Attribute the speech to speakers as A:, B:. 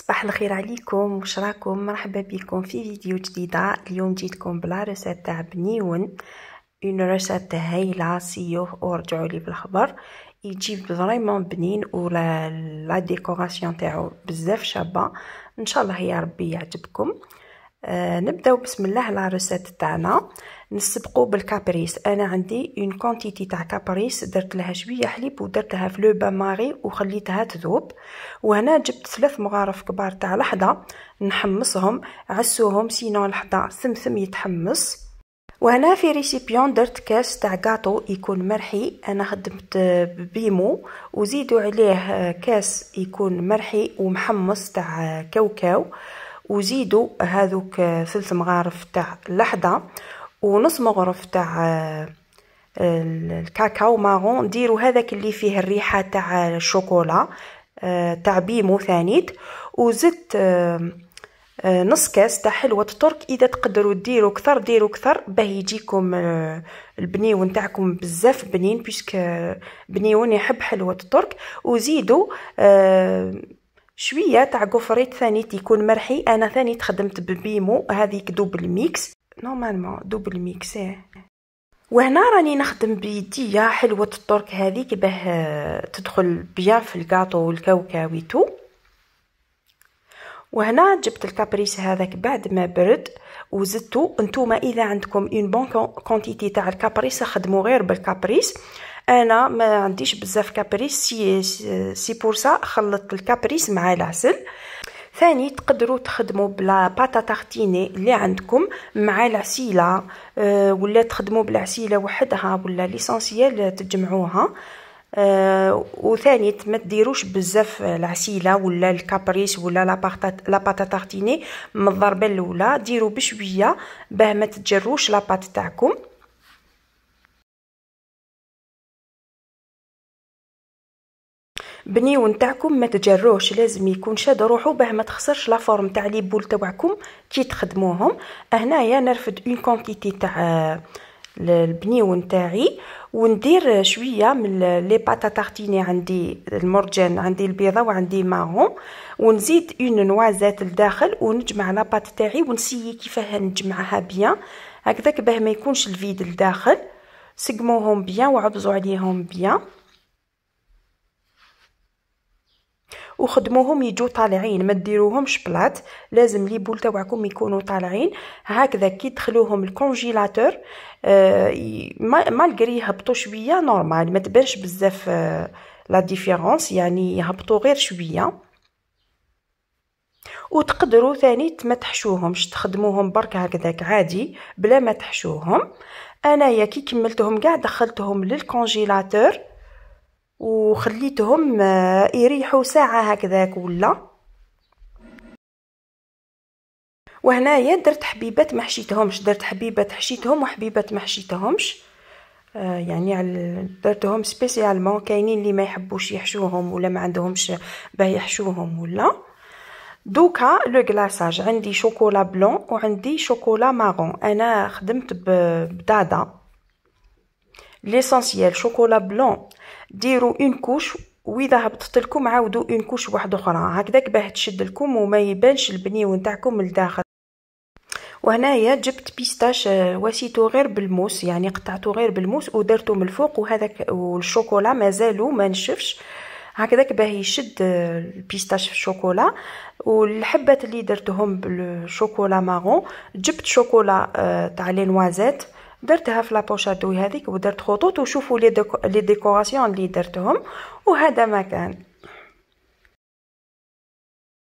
A: صباح الخير عليكم، واش راكم؟ مرحبا بكم في فيديو جديده. اليوم جيتكم بلا ريسيت تاع بنيون، اون ريسيت هايله، سيوه ورجعوا لي بالخبر. يجيب فريمون بنين ولا لا ديكوراسيون تاعو بزاف شابه، ان شاء الله يا ربي يعجبكم. نبداو بسم الله لا ريسيت تاعنا. نسبقوا بالكابريس. انا عندي اون كونتيتي تاع كابريس، درت لها شويه حليب ودرتها في لو بان ماري وخليتها تذوب. وهنا جبت 3 مغارف كبار تاع لحظه نحمصهم، عسوهم سينو لحظه ثمثم يتحمص. وهنا في ريسيبيون درت كاس تاع غاطو يكون مرحي، انا خدمت بيمو، وزيدوا عليه كاس يكون مرحي ومحمص تاع كاوكاو، وزيدوا هذوك 3 مغارف تاع لحظه ونص مغرف تاع الكاكاو مارون. ديروا هذاك اللي فيه الريحه تاع الشوكولا تاع بيمو ثانيت، وزدت نص كاس تاع حلوه ترك. اذا تقدروا ديروا كثر ديروا كثر باه يجيكم البنيون تاعكم بزاف بنين، بيسك بنيون يحب حلوه ترك. وزيدوا شويه تاع قفريت ثاني يكون مرحي، انا ثاني خدمت ببيمو هذيك دوبل ميكس، نورمالمون دوبل ميكس. وهنا راني نخدم بيديا حلوه الترك هذيك باه تدخل بيان في الكاطو والكاوكاويتو. وهنا جبت الكابريس هذاك بعد ما برد وزدتو. نتوما اذا عندكم اون بون كونتيتي تاع الكابريس خدموا غير بالكابريس، انا ما عنديش بزاف كابريس، سي بور سا خلطت الكابريس مع العسل. ثاني تقدروا تخدموا بلا باتا تارتيني اللي عندكم مع العسيله، ولا تخدموا بالعسيله وحدها، ولا ليسونسيال تجمعوها. وثاني ما تديروش بزاف العسيله ولا الكابريس ولا لا باتا تارتيني من الضربه الاولى، ديروا بشويه باه ما تجروش لاباط تاعكم. بنيون تاعكم ما تجروش، لازم يكون شاد روحو باه ما تخسرش لا فورم تاع لي بول تاعكم كي تخدموهم. هنايا نرفد اون كونتيتي تاع البنيون تاعي، وندير شويه من لي باتا تارتيني، عندي المرجان عندي البيضه وعندي مارون، ونزيد اون نوازات لداخل ونجمع لاباط تاعي ونسيي كيفاه نجمعها بيان هكذاك باه ما يكونش الفيد لداخل. سقموهم بيان وعبزوا عليهم بيان وخدموهم يجوا طالعين، ما ديروهمش بلات، لازم لي بول تاعكم يكونوا طالعين هكذا. كي تدخلوهم الكونجيلاتور مالغري يهبطوا شويه نورمال، ما تبانش بزاف لا ديفيرونس، يعني يهبطوا غير شويه. وتقدروا ثاني ما تحشوهمش، تخدموهم برك هكذاك عادي بلا ما تحشوهم. انايا كي كملتهم كاع دخلتهم للكونجيلاتور وخليتهم يريحوا ساعه هكذاك ولا. وهنايا درت حبيبات ما حشيتهمش، درت حبيبات حشيتهم وحبيبات ما حشيتهمش، يعني درتهم سبيسيالمون. كاينين اللي ما يحبوش يحشوهم ولا ما عندهمش باه يحشوهم ولا. دوكا لو غلاساج عندي شوكولا بلون وعندي شوكولا مارون، انا خدمت بدادا ليسونسيال شوكولا بلون. ديروا اون كوش، واذا هبطت لكم عاودوا اون كوش واحده اخرى هكذاك باه تشد لكم وما يبانش البنيون تاعكم من الداخل. وهنايا جبت بيستاش واسيتو غير بالموس، يعني قطعته غير بالموس ودرته من الفوق، وهذاك والشوكولا مازالوا ما نشفش هكذاك باه يشد البيستاش في الشوكولا. والحبات اللي درتهم بالشوكولا مارون جبت شوكولا تاع لي نوازات درتها في لابوشادوي هذيك ودرت خطوط، وشوفوا لي ديكوراسيون اللي درتهم. وهذا ما كان.